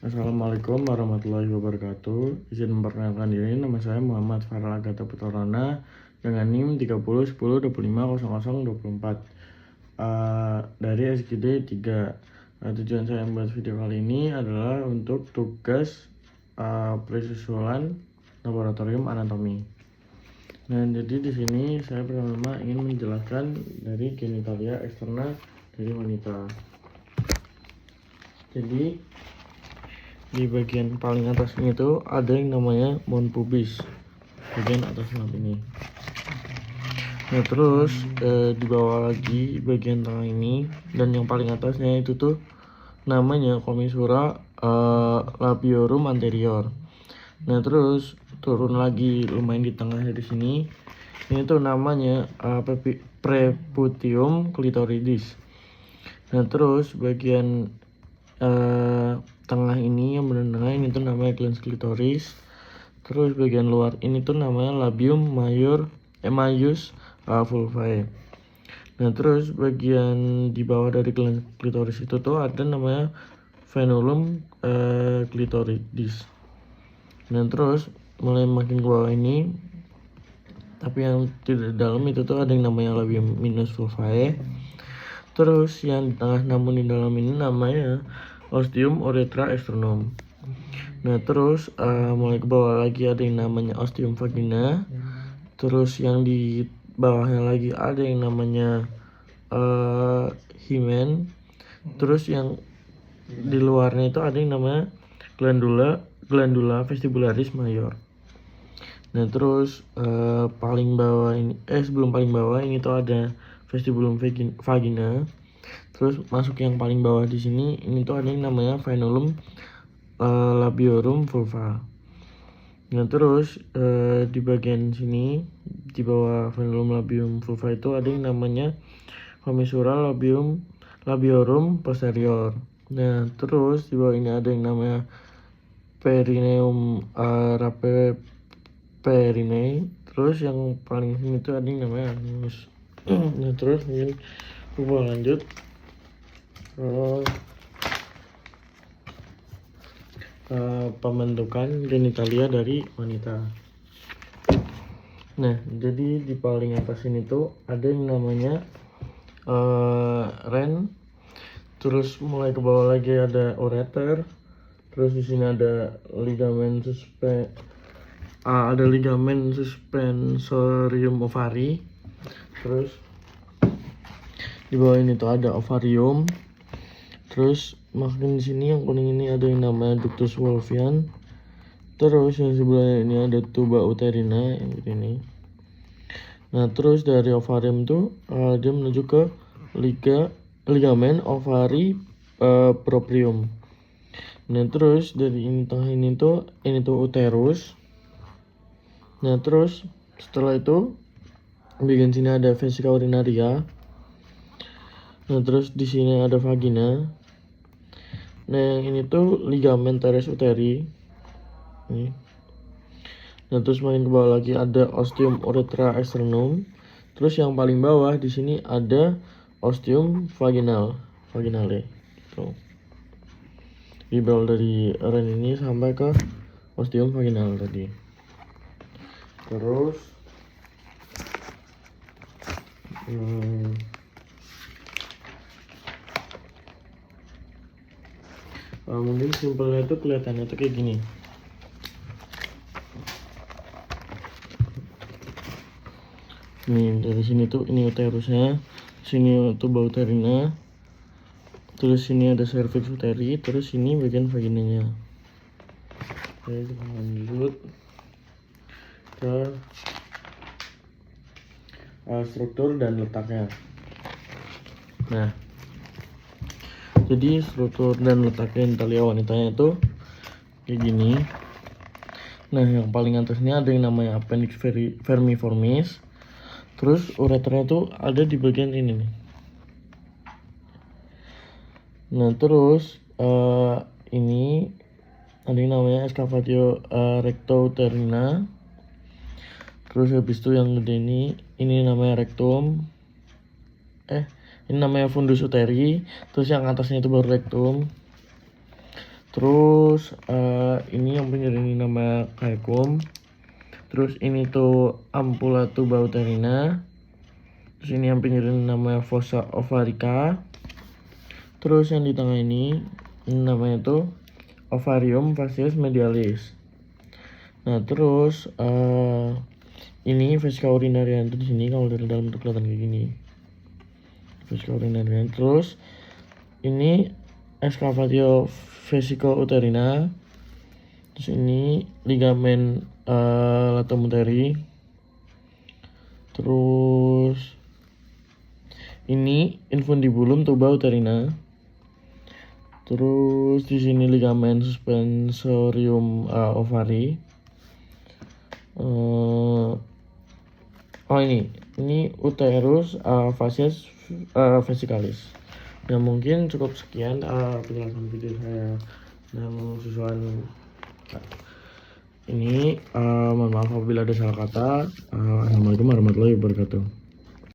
Assalamualaikum warahmatullahi wabarakatuh. Izin memperkenalkan diri, nama saya Muhammad Farel Agata Putarana dengan NIM 3010250024 dari SGD 3. Tujuan saya membuat video kali ini adalah untuk tugas presusulan laboratorium anatomi. Nah, jadi di sini saya pertama ingin menjelaskan dari genitalia eksterna dari wanita. Jadi di bagian paling atas ini tuh ada yang namanya mount pubis, bagian atas map ini. Nah, terus di bawah lagi bagian tengah ini dan yang paling atasnya itu tuh namanya commissura labiorum anterior. Nah, terus turun lagi lumayan di tengah dari sini. Ini tuh namanya preputium clitoridis. Nah, terus bagian tengah ini yang menengah ini tuh namanya glans clitoris. Terus bagian luar ini tuh namanya labium majus vulvae. Nah, terus bagian di bawah dari glans clitoris itu tuh ada namanya frenulum clitoridis. Nah, terus mulai makin ke bawah ini, tapi yang tidak dalam itu tuh ada yang namanya labium minus vulvae. Terus yang di tengah namun di dalam ini namanya ostium urethra externum. Nah, terus mulai ke bawah lagi ada yang namanya ostium vagina. Terus yang di bawahnya lagi ada yang namanya hymen. Terus yang di luarnya itu ada yang namanya glandula vestibularis major. Nah, terus paling bawah ini sebelum paling bawah ini tuh ada vestibulum vagina. Terus masuk yang paling bawah di sini ini tuh ada yang namanya frenulum labiorum vulva. Nah, terus di bagian sini di bawah frenulum labiorum vulva itu ada yang namanya commissura labiorum posterior. Nah, terus di bawah ini ada yang namanya perineum rape perinei. Terus yang paling sini tuh ada yang namanya anus. Nah, terus mungkin kita lanjut pembentukan genitalia dari wanita. Nah, jadi di paling atas ini tuh ada yang namanya ren. Terus mulai ke bawah lagi ada ureter. Terus di sini ada ligamen suspensorium ovari. Terus di bawah ini tuh ada ovarium. Terus makin di sini yang kuning ini ada yang namanya ductus wolffian. Terus yang sebelahnya ini ada tuba uterina yang ini. Nah, terus dari ovarium tuh dia menuju ke ligamen ovari proprium. Nah, terus dari ini tengah ini tuh uterus. Nah, terus setelah itu bagian sini ada vesica urinaria. Nah, terus di sini ada vagina. Nah, yang ini tuh ligamen teres uteri. Nih. Nah, terus makin ke bawah lagi ada ostium urethra externum. Terus yang paling bawah di sini ada ostium vaginale. Tuh. Di bawah dari ren ini sampai ke ostium vaginal tadi. Terus mungkin simpelnya itu kelihatannya tuh kayak gini. Nih, dari sini tuh ini uterusnya, sini tuba uterina, terus sini ada cervix uteri, terus sini bagian vaginanya. Oke, kita lanjut ke struktur dan letaknya. Nah, jadi struktur dan letaknya genitalia wanitanya itu kayak gini. Nah, yang paling atasnya ada yang namanya appendix vermiformis. Terus ureternya tuh ada di bagian ini nih. Nah, terus ini ada yang namanya excavatio rectouterina. Terus habis itu yang gede ini namanya rectum. Ini namanya fundus uteri. Terus yang atasnya itu baru rectum. Terus ini yang penyerang ini nama caecum. Terus ini tuh ampulla tuba uterina. Terus ini yang penyerang namanya fossa ovarica. Terus yang di tengah ini namanya tuh ovarium facies medialis. Nah terus ini vesika urinaria itu di sini, kalau dari dalam tuh kelihatan kayak gini. Vesika urinaria. Terus ini excavatio vesicouterina. Terus ini ligamen latum uteri. Terus ini infundibulum tuba uterina. Terus di sini ligamen suspensorium ovari. Ini uterus facies vesicalis. Ya mungkin cukup sekian penjelasan video saya yang susuan ini. Mohon maaf apabila ada salah kata. Assalamualaikum warahmatullahi wabarakatuh.